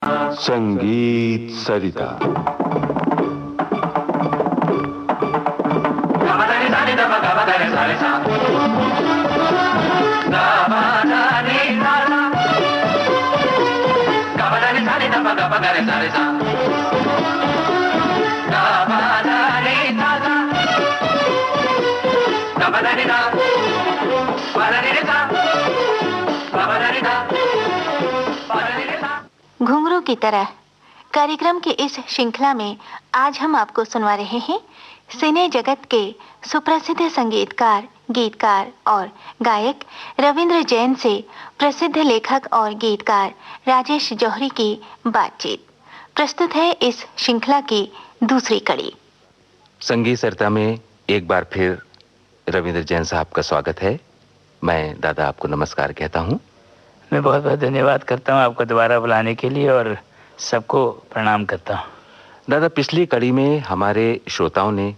संगीत सरिता। घुंघरू की तरह कार्यक्रम की इस श्रृंखला में आज हम आपको सुनवा रहे हैं सिने जगत के सुप्रसिद्ध संगीतकार, गीतकार और गायक रविंद्र जैन से प्रसिद्ध लेखक और गीतकार राजेश जौहरी की बातचीत। प्रस्तुत है इस श्रृंखला की दूसरी कड़ी। संगीत सरिता में एक बार फिर रविंद्र जैन साहब का स्वागत है। मैं दादा आपको नमस्कार कहता हूँ। मैं बहुत बहुत धन्यवाद करता हूँ आपको दोबारा बुलाने के लिए और सबको प्रणाम करता हूँ। दादा, पिछली कड़ी में हमारे श्रोताओं ने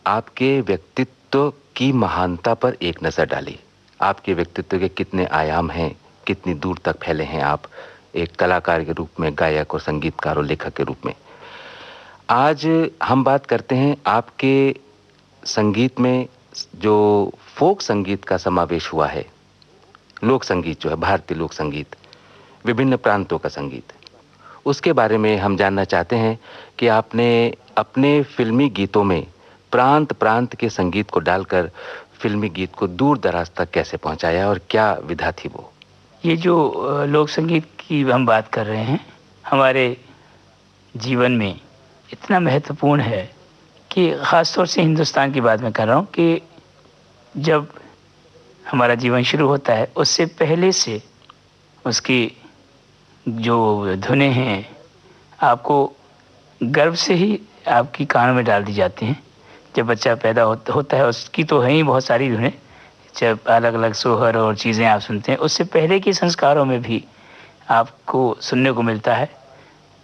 आपके व्यक्तित्व की महानता पर एक नज़र डाली। आपके व्यक्तित्व के कितने आयाम हैं, कितनी दूर तक फैले हैं आप एक कलाकार के रूप में, गायक और संगीतकार और लेखक के रूप में। आज हम बात करते हैं आपके संगीत में जो फोक संगीत का समावेश हुआ है, लोक संगीत जो है, भारतीय लोक संगीत, विभिन्न प्रांतों का संगीत, उसके बारे में हम जानना चाहते हैं कि आपने अपने फिल्मी गीतों में प्रांत प्रांत के संगीत को डालकर फिल्मी गीत को दूर दराज तक कैसे पहुंचाया और क्या विधा थी वो। ये जो लोक संगीत की हम बात कर रहे हैं हमारे जीवन में इतना महत्वपूर्ण है कि ख़ास तौर से हिंदुस्तान की बात मैं कर रहा हूँ कि जब हमारा जीवन शुरू होता है उससे पहले से उसकी जो धुनें हैं आपको गर्भ से ही आपकी कान में डाल दी जाती हैं। जब बच्चा पैदा होता है उसकी तो है ही बहुत सारी धुनें, जब अलग अलग सोहर और चीज़ें आप सुनते हैं, उससे पहले के संस्कारों में भी आपको सुनने को मिलता है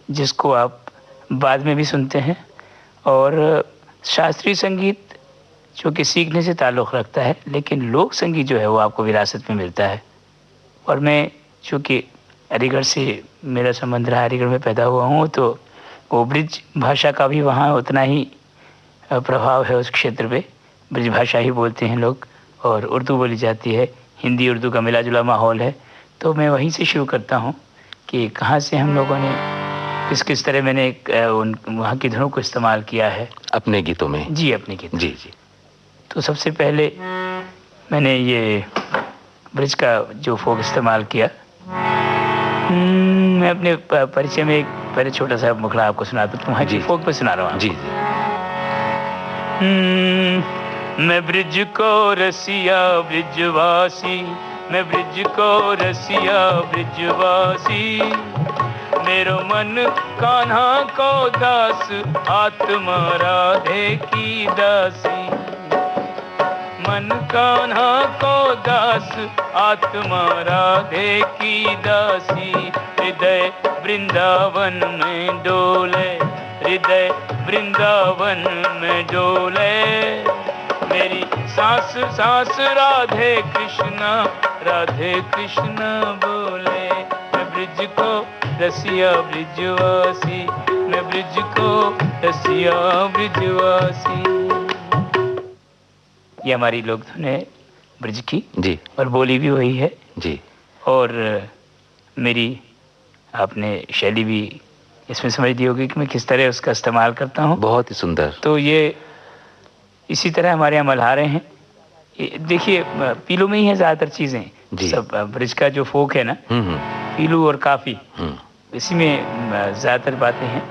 जिसको आप बाद में भी सुनते हैं। और शास्त्रीय संगीत जो कि सीखने से ताल्लुक़ रखता है, लेकिन लोक संगीत जो है वो आपको विरासत में मिलता है। और मैं चूँकि अलीगढ़ से मेरा संबंध रहा, अलीगढ़ में पैदा हुआ हूँ, तो वो ब्रिज भाषा का भी वहाँ उतना ही प्रभाव है उस क्षेत्र पे। ब्रिज भाषा ही बोलते हैं लोग और उर्दू बोली जाती है, हिंदी उर्दू का मिला जुला माहौल है। तो मैं वहीं से शुरू करता हूँ कि कहाँ से हम लोगों ने किस तरह मैंने वहाँ की धुनों को इस्तेमाल किया है अपने गीतों में। जी, अपने गीतों जी में। जी। तो सबसे पहले मैंने ये ब्रिज का जो फोक इस्तेमाल किया, मैं अपने परिचय में एक पहले छोटा सा मुखड़ा आपको सुनाता हूँ। हाँ जी, फोक पे सुना रहा हूँ जी जी। मैं ब्रिज को रसिया ब्रिजवासी, मैं ब्रिज को रसिया ब्रिजवासी, मेरो मन कान्हा को दास, आत्मा राधे की दासी। मन कान्हा को दास, आत्मा राधे की दासी, हृदय वृंदावन में डोले, हृदय वृंदावन में डोले, मेरी सांस सांस राधे कृष्णा बोले। मैं ब्रिज को रसिया ब्रिजवासी, मैं ब्रिज को रसिया ब्रिजवासी। ये हमारी लोक धुन है ब्रिज की जी, और बोली भी वही है जी। और मेरी आपने शैली भी इसमें समझ दी होगी कि मैं किस तरह उसका इस्तेमाल करता हूँ। बहुत ही सुंदर। तो ये इसी तरह हमारे यहाँ मल्हारे हैं। देखिए, पीलू में ही है ज़्यादातर चीज़ें सब। ब्रिज का जो फोक है ना, पीलू और काफ़ी, इसी में ज़्यादातर बातें हैं।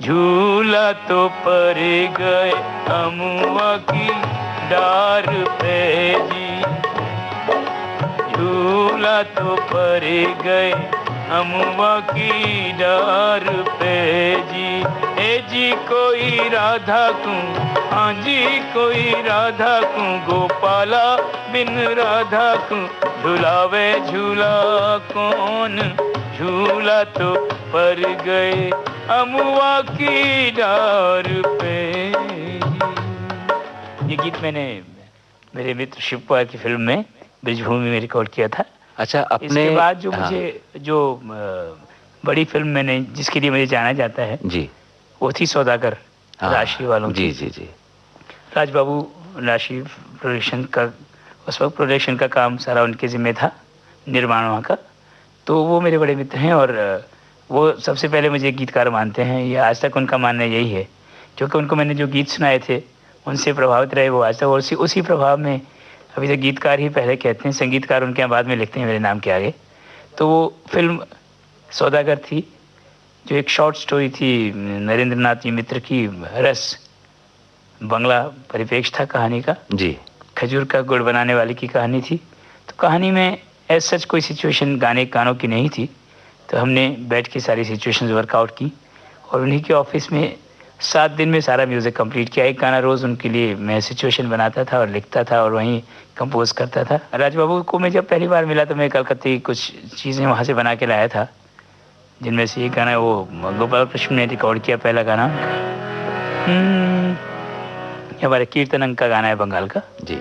झूला तो पर गए अमुआ की डार पे जी, झूला तो पर गए अमुआ की डार पे जी। ए जी कोई राधा को, हाँ जी कोई राधा को, गोपाला बिन राधा को झुलावे झूला कौन, झूला तो पर गए अमुआ की डार पे। ये गीत मैंने मेरे मित्र शिव कुमार की फिल्म में ब्रिजभूमि में रिकॉर्ड किया था। अच्छा, अपने इसके बाद जो हाँ, मुझे जो बड़ी फिल्म मैंने जिसके लिए मुझे जाना जाता है जी, वो थी सौदागर, हाँ, राशि वालों जी की। जी जी, राजबाबू राशि प्रोडक्शन का, उस वक्त प्रोडक्शन का काम सारा उनके जिम्मे था, निर्माण वहाँ का। तो वो मेरे बड़े मित्र हैं और वो सबसे पहले मुझे गीतकार मानते हैं। ये आज तक उनका मानना यही है, क्योंकि उनको मैंने जो गीत सुनाए थे उनसे प्रभावित रहे वो आज तक, और उसी प्रभाव में अभी तक गीतकार ही पहले कहते हैं, संगीतकार उनके यहाँ बाद में लिखते हैं मेरे नाम के आगे। तो वो फिल्म सौदागर थी, जो एक शॉर्ट स्टोरी थी नरेंद्र नाथ जी मित्र की, रस बंगला परिप्रेक्ष्य था कहानी का, जी, खजूर का गुड़ बनाने वाले की कहानी थी। तो कहानी में एज सच कोई सिचुएशन गानों की नहीं थी। तो हमने बैठ के सारी सिचुएशंस वर्कआउट की और उन्हीं के ऑफिस में 7 दिन में सारा म्यूज़िक कंप्लीट किया। एक गाना रोज़ उनके लिए मैं सिचुएशन बनाता था और लिखता था और वहीं कंपोज करता था। राजबाबू को मैं जब पहली बार मिला तो मैं कलकत्ते कुछ चीज़ें वहाँ से बना के लाया था, जिनमें से एक गाना वो गोपाल कृष्ण ने रिकॉर्ड किया, पहला गाना। हमारे कीर्तनंग का गाना है बंगाल का। जी।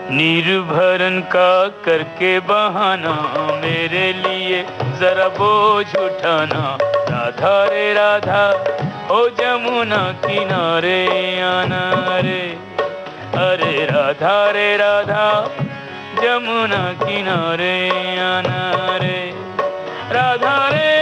निर्भरन का करके बहाना, मेरे लिए जरा बोझ उठाना, राधा रे राधा ओ जमुना किनारे आना रे, अरे राधा रे राधा जमुना किनारे आना रे, राधा रे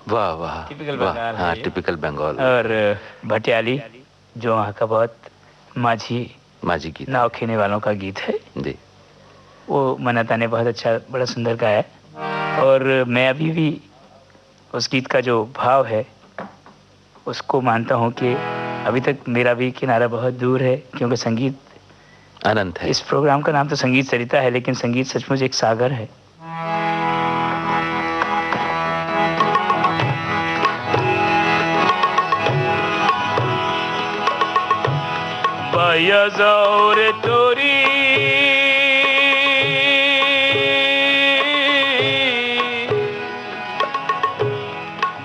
वाह वाह, हाँ, टिपिकल बंगाल। और भटियाली जो वहाँ का बहुत माझी गीत, नाव खेने वालों का गीत है जी, वो मनाता ने बहुत अच्छा, बड़ा सुंदर गाया है। और मैं अभी भी उस गीत का जो भाव है उसको मानता हूँ कि अभी तक मेरा भी किनारा बहुत दूर है, क्योंकि संगीत अनंत है। इस प्रोग्राम का नाम तो संगीत सरिता है, लेकिन संगीत सचमुच एक सागर है। बाया जाओ रे तोरी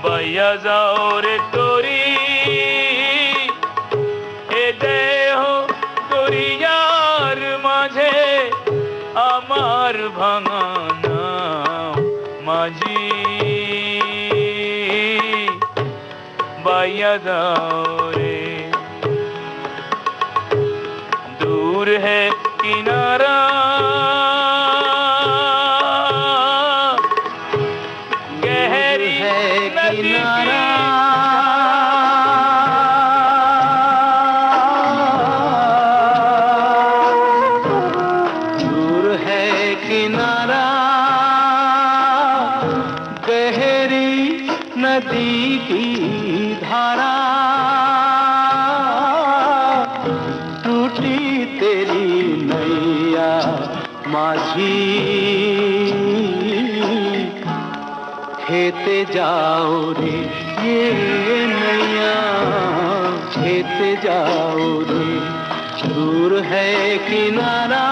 बाया जाओ रे तोरी ए देह तोरी यार माझे आमार भांगाना माझी बायां रे, दूर है किनारा गहरी है किनारा, दूर है किनारा गहरी नदी की धारा, टूटी तेरी नैया माझी, खेते जाओ रे ये नैया, खेते जाओ रे, दूर है किनारा।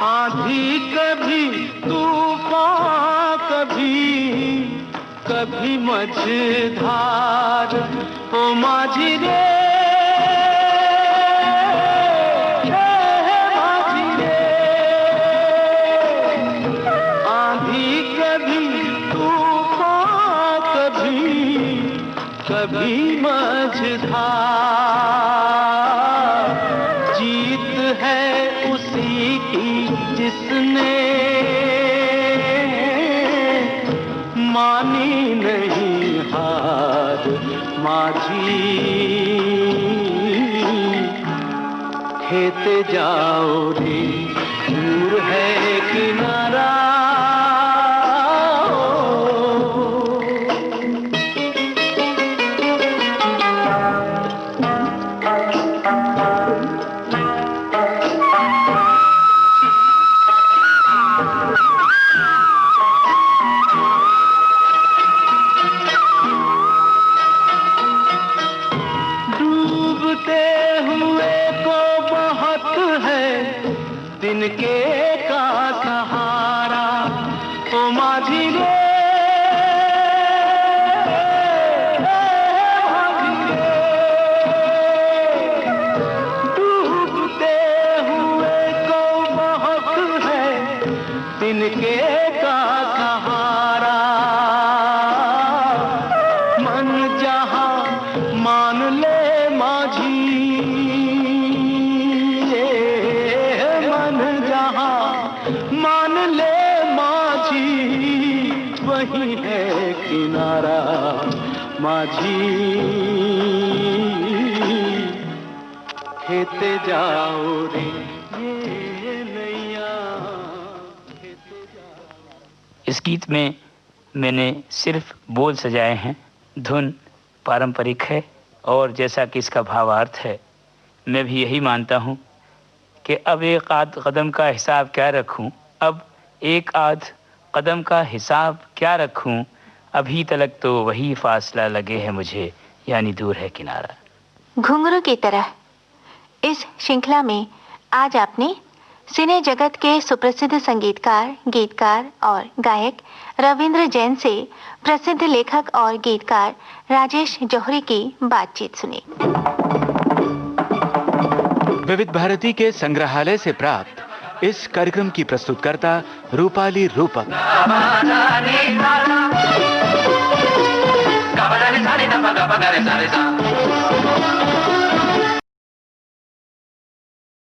आंधी कभी तूफान कभी मझधार, ओ माझी रे माझी रे, आंधी कभी तूफान कभी मझधार, जीत है उसी की जिसने मानी नहीं हार, माझी खेते जाओ रे, दूर है किनारा। दिन के का सहारा, ओ माझी रे माझी रे, डूबते हुए को बहुत है दिन के का सहारा, मन जहां मान ले माझी, मान ले माझी, वही है किनारा माझी, खेते जाओ रे ये नैया, खेते जाओ। इस गीत में मैंने सिर्फ बोल सजाए हैं, धुन पारंपरिक है और जैसा कि इसका भावार्थ है, मैं भी यही मानता हूँ कि अब एक आध कदम का हिसाब क्या रखूं, अब एक आध कदम का हिसाब क्या रखूं, अभी तलक तो वही फासला लगे है मुझे, यानी दूर है किनारा। घुंघरू की तरह इस श्रृंखला में आज आपने सिने जगत के सुप्रसिद्ध संगीतकार, गीतकार और गायक रविंद्र जैन से प्रसिद्ध लेखक और गीतकार राजेश जौहरी की बातचीत सुनी। विविध भारती के संग्रहालय से प्राप्त इस कार्यक्रम की प्रस्तुतकर्ता रूपाली रूपक।